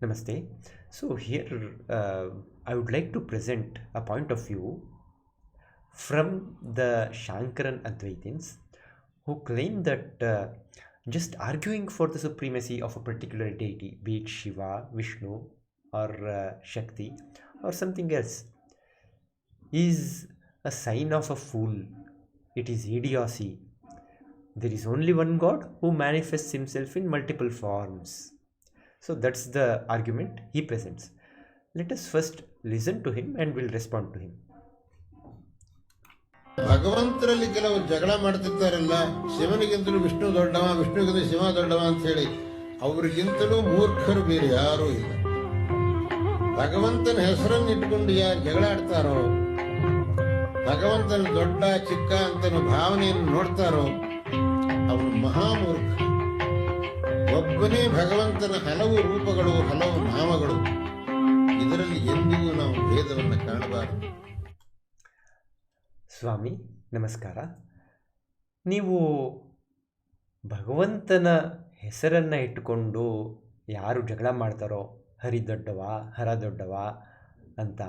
Namaste. So here I would like to present a point of view from the Shankaran Advaitins who claim that just arguing for the supremacy of a particular deity, be it Shiva, Vishnu, or Shakti, or something else, is a sign of a fool. It is idiocy. There is only one God who manifests himself in multiple forms. So that's the argument he presents. Let us first listen to him and we'll respond to him. ಭಗವಂತರಲ್ಲಿ ಕೆಲವರು ಜಗಳ ಮಾಡ್ತಿರ್ತಾರಲ್ಲ, ಶಿವನಿಗಿಂತಲೂ ವಿಷ್ಣು ದೊಡ್ಡವ, ವಿಷ್ಣುಗಿಂತ ಶಿವ ದೊಡ್ಡವ ಅಂತ ಹೇಳಿ, ಅವ್ರಿಗಿಂತಲೂ ಮೂರ್ಖರು ಬೇರೆ ಯಾರೂ ಇಲ್ಲ. ಭಗವಂತನ ಹೆಸರನ್ನು ಇಟ್ಕೊಂಡು ಯಾರು ಜಗಳ ಆಡ್ತಾರೋ, ಭಗವಂತನ ದೊಡ್ಡ ಚಿಕ್ಕ ಅಂತ ಭಾವನೆಯನ್ನು ನೋಡ್ತಾರೋ ಅವರು ಮಹಾಮೂರ್ಖ. ಒಬ್ಬನೇ ಭಗವಂತನ ಹಲವು ರೂಪಗಳು, ಹಲವು ನಾಮಗಳು, ಇದರಲ್ಲಿ ಎಂದಿಗೂ ನಾವು ಭೇದವನ್ನು ಕಾಣಬಾರದು. ಸ್ವಾಮಿ ನಮಸ್ಕಾರ. ನೀವು ಭಗವಂತನ ಹೆಸರನ್ನು ಇಟ್ಟುಕೊಂಡು ಯಾರು ಜಗಳ ಮಾಡ್ತಾರೋ, ಹರಿ ದೊಡ್ಡವ ಹರ ದೊಡ್ಡವ ಅಂತ,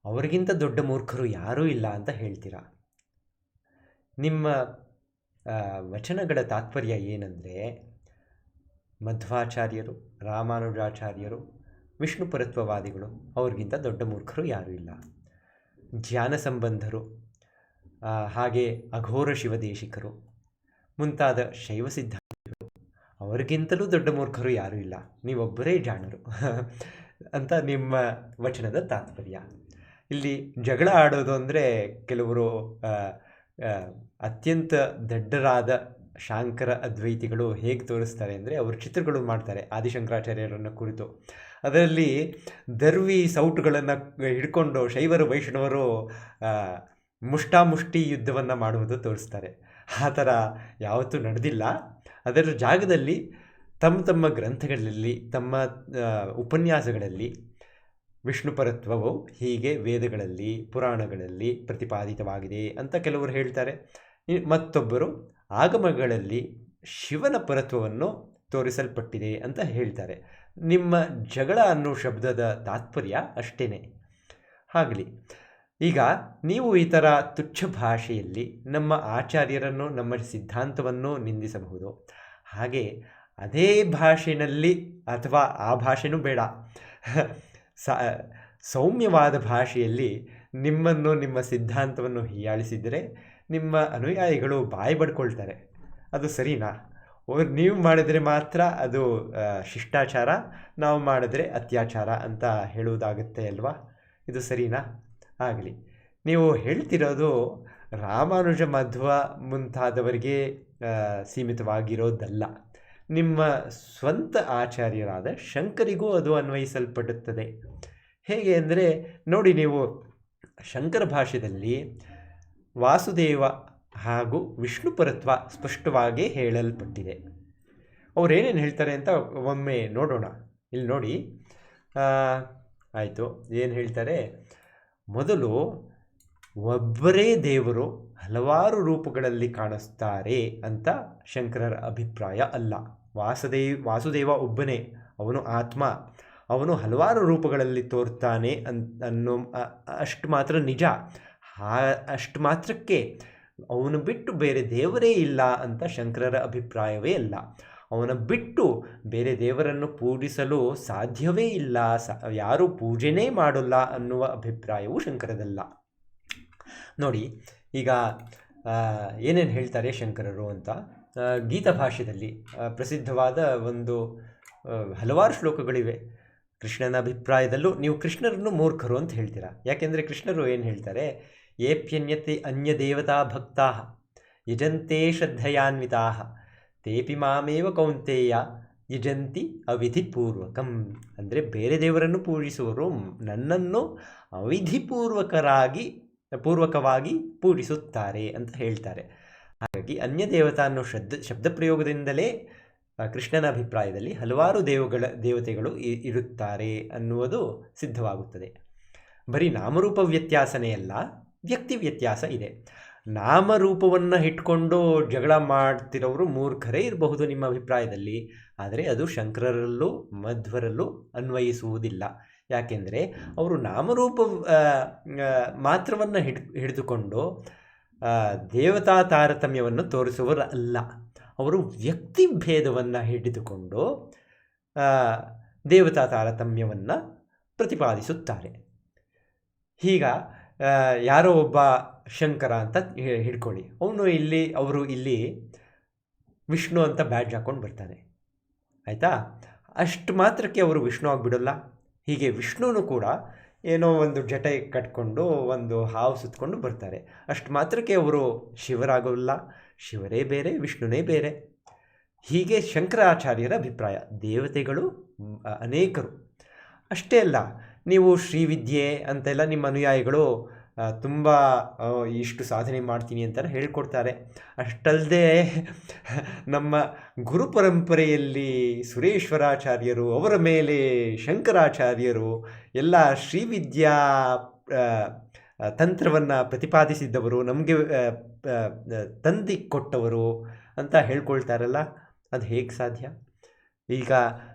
ಅವರಿಗಿಂತ ದೊಡ್ಡ ಮೂರ್ಖರು ಯಾರೂ ಇಲ್ಲ ಅಂತ ಹೇಳ್ತೀರಾ. ನಿಮ್ಮ ವಚನಗಳ ತಾತ್ಪರ್ಯ ಏನಂದರೆ, ಮಧ್ವಾಚಾರ್ಯರು, ರಾಮಾನುಜಾಚಾರ್ಯರು, ವಿಷ್ಣು ಪರತ್ವವಾದಿಗಳು ಅವ್ರಿಗಿಂತ ದೊಡ್ಡ ಮೂರ್ಖರು ಯಾರೂ ಇಲ್ಲ. ಜ್ಞಾನ ಸಂಬಂಧರು, ಹಾಗೆ ಅಘೋರ ಶಿವದೇಶಿಕರು ಮುಂತಾದ ಶೈವ ಸಿದ್ಧಾಂತಗಳು ಅವರಿಗಿಂತಲೂ ದೊಡ್ಡ ಮೂರ್ಖರು ಯಾರೂ ಇಲ್ಲ, ನೀವೊಬ್ಬರೇ ಜಾಣರು ಅಂತ ನಿಮ್ಮ ವಚನದ ತಾತ್ಪರ್ಯ. ಇಲ್ಲಿ ಜಗಳ ಆಡೋದು ಅಂದರೆ ಕೆಲವರು ಅತ್ಯಂತ ದಡ್ಡರಾದ ಶಾಂಕರ ಅದ್ವೈತಿಗಳು ಹೇಗೆ ತೋರಿಸ್ತಾರೆ ಅಂದರೆ, ಅವರು ಚಿತ್ರಗಳು ಮಾಡ್ತಾರೆ ಆದಿಶಂಕರಾಚಾರ್ಯರನ್ನು ಕುರಿತು. ಅದರಲ್ಲಿ ದರ್ವಿ ಸೌಟುಗಳನ್ನು ಹಿಡ್ಕೊಂಡು ಶೈವರು ವೈಷ್ಣವರು ಮುಷ್ಟಾಮುಷ್ಟಿ ಯುದ್ಧವನ್ನು ಮಾಡುವುದು ತೋರಿಸ್ತಾರೆ. ಆ ಥರ ಯಾವತ್ತೂ ನಡೆದಿಲ್ಲ. ಅದರ ಜಾಗದಲ್ಲಿ ತಮ್ಮ ತಮ್ಮ ಗ್ರಂಥಗಳಲ್ಲಿ, ತಮ್ಮ ಉಪನ್ಯಾಸಗಳಲ್ಲಿ ವಿಷ್ಣು ಪರತ್ವವು ಹೀಗೆ ವೇದಗಳಲ್ಲಿ, ಪುರಾಣಗಳಲ್ಲಿ ಪ್ರತಿಪಾದಿತವಾಗಿದೆ ಅಂತ ಕೆಲವರು ಹೇಳ್ತಾರೆ. ಮತ್ತೊಬ್ಬರು ಆಗಮಗಳಲ್ಲಿ ಶಿವನ ಪರತ್ವವನ್ನು ತೋರಿಸಲ್ಪಟ್ಟಿದೆ ಅಂತ ಹೇಳ್ತಾರೆ. ನಿಮ್ಮ ಜಗಳ ಅನ್ನೋ ಶಬ್ದದ ತಾತ್ಪರ್ಯ ಅಷ್ಟೇ. ಆಗಲಿ, ಈಗ ನೀವು ಈ ಥರ ತುಚ್ಛ ಭಾಷೆಯಲ್ಲಿ ನಮ್ಮ ಆಚಾರ್ಯರನ್ನು, ನಮ್ಮ ಸಿದ್ಧಾಂತವನ್ನು ನಿಂದಿಸಬಹುದು. ಹಾಗೆ ಅದೇ ಭಾಷೆಯಲ್ಲಿ, ಅಥವಾ ಆ ಭಾಷೆನೂ ಬೇಡ, ಸೌಮ್ಯವಾದ ಭಾಷೆಯಲ್ಲಿ ನಿಮ್ಮನ್ನು, ನಿಮ್ಮ ಸಿದ್ಧಾಂತವನ್ನು ಹೀಯಾಳಿಸಿದರೆ ನಿಮ್ಮ ಅನುಯಾಯಿಗಳು ಬಾಯಿ ಬಡ್ಕೊಳ್ತಾರೆ. ಅದು ಸರಿನಾ? ನೀವು ಮಾಡಿದರೆ ಮಾತ್ರ ಅದು ಶಿಷ್ಟಾಚಾರ, ನಾವು ಮಾಡಿದ್ರೆ ಅತ್ಯಾಚಾರ ಅಂತ ಹೇಳುವುದಾಗುತ್ತೆ ಅಲ್ವಾ? ಇದು ಸರಿನಾ? ಆಗಲಿ, ನೀವು ಹೇಳ್ತಿರೋದು ರಾಮಾನುಜ, ಮಧ್ವ ಮುಂತಾದವರಿಗೆ ಸೀಮಿತವಾಗಿರೋದಲ್ಲ. ನಿಮ್ಮ ಸ್ವಂತ ಆಚಾರ್ಯರಾದ ಶಂಕರಿಗೂ ಅದು ಅನ್ವಯಿಸಲ್ಪಡುತ್ತದೆ. ಹೇಗೆ ಅಂದರೆ ನೋಡಿ, ನೀವು ಶಂಕರ ಭಾಷ್ಯದಲ್ಲಿ ವಾಸುದೇವ ಹಾಗೂ ವಿಷ್ಣು ಪರತ್ವ ಸ್ಪಷ್ಟವಾಗಿ ಹೇಳಲ್ಪಟ್ಟಿದೆ. ಅವರೇನೇನು ಹೇಳ್ತಾರೆ ಅಂತ ಒಮ್ಮೆ ನೋಡೋಣ. ಇಲ್ಲಿ ನೋಡಿ, ಆಯಿತು, ಏನು ಹೇಳ್ತಾರೆ? ಮೊದಲು, ಒಬ್ಬರೇ ದೇವರು ಹಲವಾರು ರೂಪಗಳಲ್ಲಿ ಕಾಣಿಸ್ತಾರೆ ಅಂತ ಶಂಕರರ ಅಭಿಪ್ರಾಯ ಅಲ್ಲ. ವಾಸುದೇವ ಒಬ್ಬನೇ, ಅವನು ಆತ್ಮ, ಅವನು ಹಲವಾರು ರೂಪಗಳಲ್ಲಿ ತೋರ್ತಾನೆ ಅನ್ನೋ ಅಷ್ಟು ಮಾತ್ರ ನಿಜ. ಅಷ್ಟು ಮಾತ್ರಕ್ಕೆ ಅವನು ಬಿಟ್ಟು ಬೇರೆ ದೇವರೇ ಇಲ್ಲ ಅಂತ ಶಂಕರರ ಅಭಿಪ್ರಾಯವೇ ಅಲ್ಲ. ಅವನ ಬಿಟ್ಟು ಬೇರೆ ದೇವರನ್ನು ಪೂಜಿಸಲು ಸಾಧ್ಯವೇ ಇಲ್ಲ, ಯಾರೂ ಪೂಜೆನೇ ಮಾಡೋಲ್ಲ ಅನ್ನುವ ಅಭಿಪ್ರಾಯವು ಶಂಕರದಲ್ಲ. ನೋಡಿ, ಈಗ ಏನೇನು ಹೇಳ್ತಾರೆ ಶಂಕರರು ಅಂತ, ಗೀತಾ ಭಾಷ್ಯದಲ್ಲಿ ಪ್ರಸಿದ್ಧವಾದ ಒಂದು ಹಲವಾರು ಶ್ಲೋಕಗಳಿವೆ. ಕೃಷ್ಣನ ಅಭಿಪ್ರಾಯದಲ್ಲೂ ನೀವು ಕೃಷ್ಣರನ್ನು ಮೂರ್ಖರು ಅಂತ ಹೇಳ್ತೀರಾ. ಯಾಕೆಂದರೆ ಕೃಷ್ಣರು ಏನು ಹೇಳ್ತಾರೆ? ಏಪ್ಯನ್ಯತೆ ಅನ್ಯ ದೇವತಾ ಭಕ್ತಾ ಯಜಂತೆ ಶ್ರದ್ಧೆಯಾನ್ವಿತಾ ತೇಪಿ ಮಾಮೇವ ಕೌಂತೆಯ ಯಜಂತಿ ಅವಿಧಿಪೂರ್ವಕಂ. ಅಂದರೆ ಬೇರೆ ದೇವರನ್ನು ಪೂಜಿಸುವವರು ನನ್ನನ್ನು ಪೂರ್ವಕವಾಗಿ ಪೂಜಿಸುತ್ತಾರೆ ಅಂತ ಹೇಳ್ತಾರೆ. ಹಾಗಾಗಿ ಅನ್ಯ ದೇವತಾ ಅನ್ನೋ ಶಬ್ದ ಪ್ರಯೋಗದಿಂದಲೇ ಕೃಷ್ಣನ ಅಭಿಪ್ರಾಯದಲ್ಲಿ ಹಲವಾರು ದೇವತೆಗಳು ಇರುತ್ತಾರೆ ಅನ್ನುವುದು ಸಿದ್ಧವಾಗುತ್ತದೆ. ಬರೀ ನಾಮರೂಪ ವ್ಯತ್ಯಾಸನೇ ಅಲ್ಲ, ವ್ಯಕ್ತಿ ವ್ಯತ್ಯಾಸ ಇದೆ. ನಾಮರೂಪವನ್ನು ಇಟ್ಕೊಂಡು ಜಗಳ ಮಾಡ್ತಿರೋರು ಮೂರ್ಖರೇ ಇರಬಹುದು ನಿಮ್ಮ ಅಭಿಪ್ರಾಯದಲ್ಲಿ. ಆದರೆ ಅದು ಶಂಕರರಲ್ಲೂ ಮಧ್ವರಲ್ಲೂ ಅನ್ವಯಿಸುವುದಿಲ್ಲ. ಯಾಕೆಂದರೆ ಅವರು ನಾಮರೂಪ ಮಾತ್ರವನ್ನು ಹಿಡಿದುಕೊಂಡು ದೇವತಾ ತಾರತಮ್ಯವನ್ನು ತೋರಿಸುವರು ಅಲ್ಲ. ಅವರು ವ್ಯಕ್ತಿ ಭೇದವನ್ನು ಹಿಡಿದುಕೊಂಡು ದೇವತಾ ತಾರತಮ್ಯವನ್ನು ಪ್ರತಿಪಾದಿಸುತ್ತಾರೆ. ಈಗ ಯಾರೋ ಒಬ್ಬ ಶಂಕರ ಅಂತ ಹಿಡ್ಕೊಳ್ಳಿ, ಅವರು ಇಲ್ಲಿ ವಿಷ್ಣು ಅಂತ ಬ್ಯಾಡ್ಜ್ ಹಾಕ್ಕೊಂಡು ಬರ್ತಾನೆ, ಆಯಿತಾ? ಅಷ್ಟು ಮಾತ್ರಕ್ಕೆ ಅವರು ವಿಷ್ಣು ಆಗಿಬಿಡೋಲ್ಲ. ಹೀಗೆ ವಿಷ್ಣುನು ಕೂಡ ಏನೋ ಒಂದು ಜಟೆ ಕಟ್ಕೊಂಡು ಒಂದು ಹಾವು ಸುತ್ತಕೊಂಡು ಬರ್ತಾರೆ. ಅಷ್ಟು ಮಾತ್ರಕ್ಕೆ ಅವರು ಶಿವರಾಗೋಲ್ಲ. ಶಿವರೇ ಬೇರೆ, ವಿಷ್ಣುನೇ ಬೇರೆ. ಹೀಗೆ ಶಂಕರಾಚಾರ್ಯರ ಅಭಿಪ್ರಾಯ. ದೇವತೆಗಳು ಅನೇಕರು. ಅಷ್ಟೇ ಅಲ್ಲ, ನೀವು ಶ್ರೀವಿದ್ಯೆ ಅಂತೆಲ್ಲ ನಿಮ್ಮ ಅನುಯಾಯಿಗಳು ತುಂಬ ಇಷ್ಟು ಸಾಧನೆ ಮಾಡ್ತೀನಿ ಅಂತ ಹೇಳ್ಕೊಡ್ತಾರೆ. ಅಷ್ಟಲ್ಲದೆ ನಮ್ಮ ಗುರು ಪರಂಪರೆಯಲ್ಲಿ ಸುರೇಶ್ವರಾಚಾರ್ಯರು, ಅವರ ಮೇಲೆ ಶಂಕರಾಚಾರ್ಯರು ಎಲ್ಲ ಶ್ರೀವಿದ್ಯಾ ತಂತ್ರವನ್ನು ಪ್ರತಿಪಾದಿಸಿದ್ದವರು, ನಮಗೆ ತಂದಿಕೊಟ್ಟವರು ಅಂತ ಹೇಳ್ಕೊಳ್ತಾರಲ್ಲ, ಅದು ಹೇಗೆ ಸಾಧ್ಯ? ಈಗ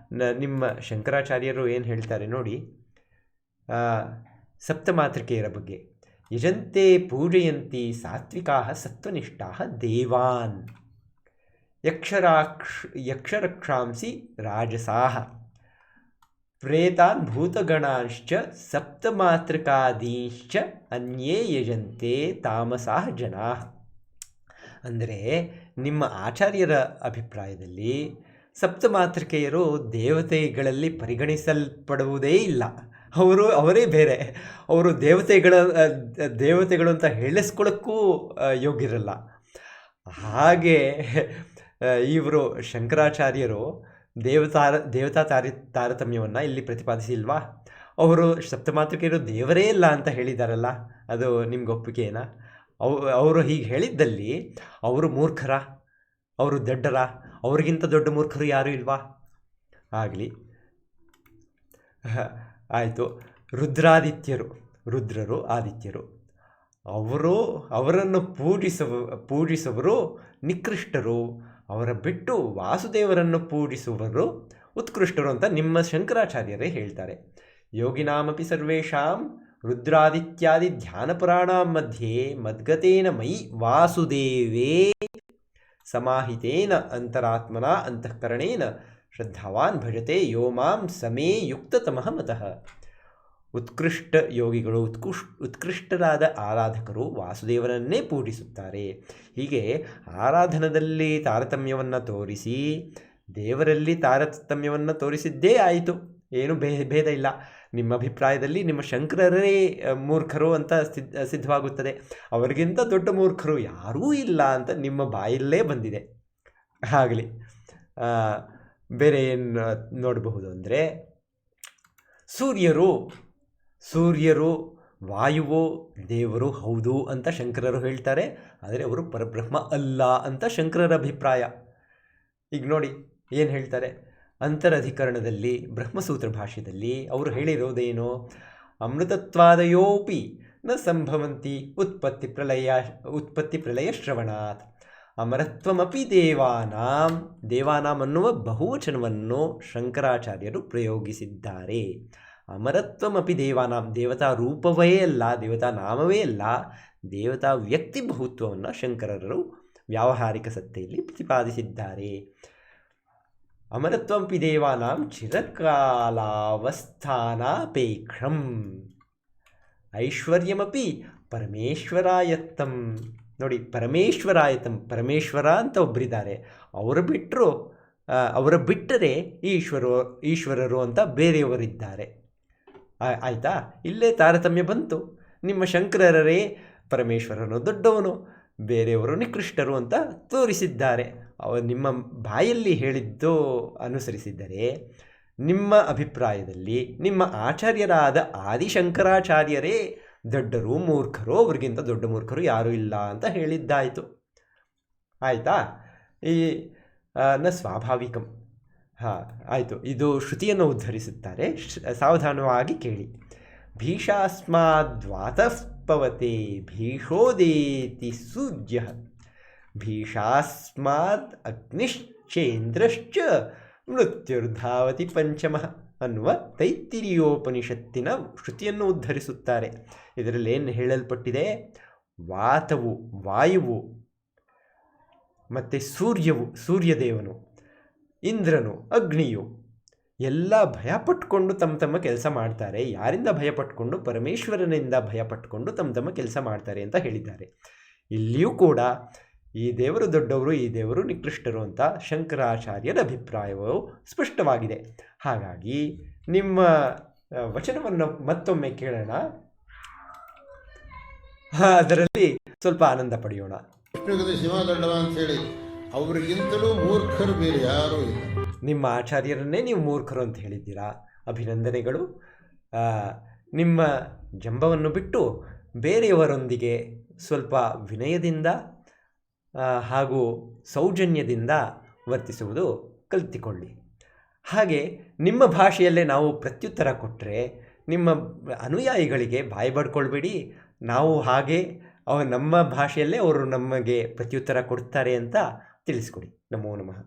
ನಿಮ್ಮ ಶಂಕರಾಚಾರ್ಯರು ಏನು ಹೇಳ್ತಾರೆ ನೋಡಿ, ಸಪ್ತಮಾತೃಕೆಯರ ಬಗ್ಗೆ. ಯಜಂತೆ ಪೂಜಯಂತಿ ಸಾತ್ವಿಕಾ ಸತ್ವನಿಷ್ಠಾ ದೇವಾನ್ ಯಕ್ಷರಕ್ಷಾಂಸಿ ರಾಜಸಾಃ ಪ್ರೇತಾನ್ ಭೂತಗಣಾಂಶ್ಚ ಸಪ್ತಮಾತೃಕಾದೀಶ್ಚ ಅನ್ಯೇ ಯಜಂತೆ ತಾಮಸಾಃ ಜನಾಃ. ಅಂದರೆ ನಿಮ್ಮ ಆಚಾರ್ಯರ ಅಭಿಪ್ರಾಯದಲ್ಲಿ ಸಪ್ತಮಾತೃಕೆಯರು ದೇವತೆಗಳಲ್ಲಿ ಪರಿಗಣಿಸಲ್ಪಡುವುದೇ ಇಲ್ಲ. ಅವರೇ ಬೇರೆ. ಅವರು ದೇವತೆಗಳು ಅಂತ ಹೇಳಿಸ್ಕೊಳ್ಳೋಕ್ಕೂ ಯೋಗ್ಯರಲ್ಲ. ಹಾಗೆ ಇವರು ಶಂಕರಾಚಾರ್ಯರು ದೇವತಾ ತಾರತಮ್ಯವನ್ನು ಇಲ್ಲಿ ಪ್ರತಿಪಾದಿಸಿಲ್ವಾ? ಅವರು ಸಪ್ತಮಾತೃಕೆಯರು ದೇವರೇ ಇಲ್ಲ ಅಂತ ಹೇಳಿದಾರಲ್ಲ, ಅದು ನಿಮ್ಗೆ ಒಪ್ಪಿಗೆನಾ? ಅವರು ಹೀಗೆ ಹೇಳಿದ್ದಲ್ಲಿ ಅವರು ಮೂರ್ಖರ, ಅವರು ದಡ್ಡರ? ಅವ್ರಿಗಿಂತ ದೊಡ್ಡ ಮೂರ್ಖರು ಯಾರೂ ಇಲ್ವಾ? ಆಗಲಿ, ಆಯಿತು. ರುದ್ರರು ಆದಿತ್ಯರು, ಅವರನ್ನು ಪೂಜಿಸುವರು ನಿಕೃಷ್ಟರು. ಅವರ ಬಿಟ್ಟು ವಾಸುದೇವರನ್ನು ಪೂಜಿಸುವರು ಉತ್ಕೃಷ್ಟರು ಅಂತ ನಿಮ್ಮ ಶಂಕರಾಚಾರ್ಯರೇ ಹೇಳ್ತಾರೆ. ಯೋಗಿನಾಮಪಿ ಸರ್ವೇಷಾಂ ರುದ್ರಾದಿತ್ಯಾದಿ ಧ್ಯಾನಪುರಾಣಾಂ ಮಧ್ಯೆ ಮದ್ಗತೇನ ಮಯಿ ವಾಸುದೇವೇ ಸಮಾಹಿತೇನ ಅಂತರಾತ್ಮನ ಅಂತಃಕರಣೇನ ಶ್ರದ್ಧಾವಾನ್ ಭಜತೆ ಯೋ ಮಾಂ ಸಮೇ ಯುಕ್ತತಮಃ ಮತಃ. ಉತ್ಕೃಷ್ಟ ಯೋಗಿಗಳು, ಉತ್ಕೃಷ್ಟರಾದ ಆರಾಧಕರು ವಾಸುದೇವರನ್ನೇ ಪೂಜಿಸುತ್ತಾರೆ. ಹೀಗೆ ಆರಾಧನದಲ್ಲಿ ತಾರತಮ್ಯವನ್ನು ತೋರಿಸಿ ದೇವರಲ್ಲಿ ತಾರತಮ್ಯವನ್ನು ತೋರಿಸಿದ್ದೇ ಆಯಿತು. ಏನು ಭೇದ ಇಲ್ಲ. ನಿಮ್ಮ ಅಭಿಪ್ರಾಯದಲ್ಲಿ ನಿಮ್ಮ ಶಂಕರರೇ ಮೂರ್ಖರು ಅಂತ ಸಿದ್ಧವಾಗುತ್ತದೆ. ಅವರಿಗಿಂತ ದೊಡ್ಡ ಮೂರ್ಖರು ಯಾರೂ ಇಲ್ಲ ಅಂತ ನಿಮ್ಮ ಬಾಯಲ್ಲೇ ಬಂದಿದೆ. ಆಗಲಿ, ಬೇರೆ ಏನು ನೋಡಬಹುದು ಅಂದರೆ, ಸೂರ್ಯರು ವಾಯುವು ದೇವರು ಹೌದು ಅಂತ ಶಂಕರರು ಹೇಳ್ತಾರೆ. ಆದರೆ ಅವರು ಪರಬ್ರಹ್ಮ ಅಲ್ಲ ಅಂತ ಶಂಕರರ ಅಭಿಪ್ರಾಯ. ಈಗ ನೋಡಿ ಏನು ಹೇಳ್ತಾರೆ ಅಂತರಧಿಕರಣದಲ್ಲಿ, ಬ್ರಹ್ಮಸೂತ್ರ ಭಾಷ್ಯದಲ್ಲಿ ಅವರು ಹೇಳಿರೋದೇನು? ಅಮೃತತ್ವಾದಯೋಪಿ ನ ಸಂಭವಂತಿ ಉತ್ಪತ್ತಿ ಪ್ರಳಯ ಶ್ರವಣಾತ್. ಅಮರತ್ವಮಪಿ ದೇವಾನಾಂ ಅನ್ನುವ ಬಹುವಚನವನ್ನು ಶಂಕರಾಚಾರ್ಯರು ಪ್ರಯೋಗಿಸಿದ್ದಾರೆ. ಅಮರತ್ವಮಪಿ ದೇವಾನಾಂ, ದೇವತಾ ರೂಪವೇ ಅಲ್ಲ, ದೇವತಾ ನಾಮವೇ ಅಲ್ಲ, ದೇವತಾ ವ್ಯಕ್ತಿಬಹುತ್ವವನ್ನು ಶಂಕರರು ವ್ಯಾವಹಾರಿಕ ಸತ್ತೆಯಲ್ಲಿ ಪ್ರತಿಪಾದಿಸಿದ್ದಾರೆ. ಅಮರತ್ವಮಪಿ ದೇವಾನಾಂ ಚಿರಕಾಲಾವಸ್ಥಾನಾಪೇಕ್ಷಂ ಐಶ್ವರ್ಯಮಪಿ ಪರಮೇಶ್ವರಾಯತ್ತಂ. ನೋಡಿ, ಪರಮೇಶ್ವರ ಅಂತ ಒಬ್ಬರಿದ್ದಾರೆ. ಅವರ ಬಿಟ್ಟರೆ ಈಶ್ವರರು ಅಂತ ಬೇರೆಯವರಿದ್ದಾರೆ. ಆಯಿತಾ? ಇಲ್ಲೇ ತಾರತಮ್ಯ ಬಂತು. ನಿಮ್ಮ ಶಂಕರರೇ ಪರಮೇಶ್ವರನು ದೊಡ್ಡವನು, ಬೇರೆಯವರು ನಿಕೃಷ್ಟರು ಅಂತ ತೋರಿಸಿದ್ದಾರೆ. ನಿಮ್ಮ ಬಾಯಲ್ಲಿ ಹೇಳಿದ್ದು ಅನುಸರಿಸಿದರೆ ನಿಮ್ಮ ಅಭಿಪ್ರಾಯದಲ್ಲಿ ನಿಮ್ಮ ಆಚಾರ್ಯರಾದ ಆದಿಶಂಕರಾಚಾರ್ಯರೇ ದೊಡ್ಡರು, ಮೂರ್ಖರು, ಅವ್ರಿಗಿಂತ ದೊಡ್ಡ ಮೂರ್ಖರು ಯಾರೂ ಇಲ್ಲ ಅಂತ ಹೇಳಿದ್ದಾಯಿತು. ಆಯಿತಾ? ಸ್ವಾಭಾವಿಕಂ. ಆಯಿತು. ಇದು ಶ್ರುತಿಯನ್ನು ಉದ್ಧರಿಸುತ್ತಾರೆ, ಸಾವಧಾನವಾಗಿ ಕೇಳಿ. ಭೀಷಾಸ್ಮಾದ್ವಾತಃ ಪವತೆ ಭೀಷೋದೇತಿ ಸೂರ್ಯ ಭೀಷಾಸ್ಮಾದ್ ಅಗ್ನಿಶ್ಚೇಂದ್ರಶ್ಚ ಮೃತ್ಯುರ್ಧಾವತಿ ಪಂಚಮಃ ಅನ್ನುವ ತೈತ್ತಿರಿಯೋಪನಿಷತ್ತಿನ ಶ್ರುತಿಯನ್ನು ಉದ್ಧರಿಸುತ್ತಾರೆ. ಇದರಲ್ಲಿ ಏನು ಹೇಳಲ್ಪಟ್ಟಿದೆ? ವಾತವು, ವಾಯುವು, ಮತ್ತು ಸೂರ್ಯದೇವನು, ಇಂದ್ರನು, ಅಗ್ನಿಯು ಎಲ್ಲ ಭಯಪಟ್ಕೊಂಡು ತಮ್ಮ ಕೆಲಸ ಮಾಡ್ತಾರೆ. ಯಾರಿಂದ ಭಯಪಟ್ಕೊಂಡು? ಪರಮೇಶ್ವರನಿಂದ ಭಯಪಟ್ಕೊಂಡು ತಮ್ಮ ಕೆಲಸ ಮಾಡ್ತಾರೆ ಅಂತ ಹೇಳಿದ್ದಾರೆ. ಇಲ್ಲಿಯೂ ಕೂಡ ಈ ದೇವರು ದೊಡ್ಡವರು, ಈ ದೇವರು ನಿಕೃಷ್ಟರು ಅಂತ ಶಂಕರಾಚಾರ್ಯರ ಅಭಿಪ್ರಾಯವು ಸ್ಪಷ್ಟವಾಗಿದೆ. ಹಾಗಾಗಿ ನಿಮ್ಮ ವಚನವನ್ನು ಮತ್ತೊಮ್ಮೆ ಕೇಳೋಣ, ಅದರಲ್ಲಿ ಸ್ವಲ್ಪ ಆನಂದ ಪಡೆಯೋಣ. ವಿಷ್ಣುಗಿಂತ ಶಿವ ದೊಡ್ಡವ ಅಂತ ಹೇಳಿ ಅವರಿಗಿಂತಲೂ ಮೂರ್ಖರು ಬೇರೆ ಯಾರೂ ಇಲ್ಲ. ನಿಮ್ಮ ಆಚಾರ್ಯರನ್ನೇ ನೀವು ಮೂರ್ಖರು ಅಂತ ಹೇಳಿದ್ದೀರಾ, ಅಭಿನಂದನೆಗಳು. ನಿಮ್ಮ ಜಂಬವನ್ನು ಬಿಟ್ಟು ಬೇರೆಯವರೊಂದಿಗೆ ಸ್ವಲ್ಪ ವಿನಯದಿಂದ ಹಾಗೂ ಸೌಜನ್ಯದಿಂದ ವರ್ತಿಸುವುದು ಕಲಿತುಕೊಳ್ಳಿ. ಹಾಗೆ ನಿಮ್ಮ ಭಾಷೆಯಲ್ಲೇ ನಾವು ಪ್ರತ್ಯುತ್ತರ ಕೊಟ್ಟರೆ ನಿಮ್ಮ ಅನುಯಾಯಿಗಳಿಗೆ ಬಾಯಿ ಬಡ್ಕೊಳ್ಬೇಡಿ. ನಾವು ಹಾಗೆ ನಮ್ಮ ಭಾಷೆಯಲ್ಲೇ ಅವರು ನಮಗೆ ಪ್ರತ್ಯುತ್ತರ ಕೊಡ್ತಾರೆ ಅಂತ ತಿಳಿಸ್ಕೊಡಿ. ನಮೋ ನಮಃ.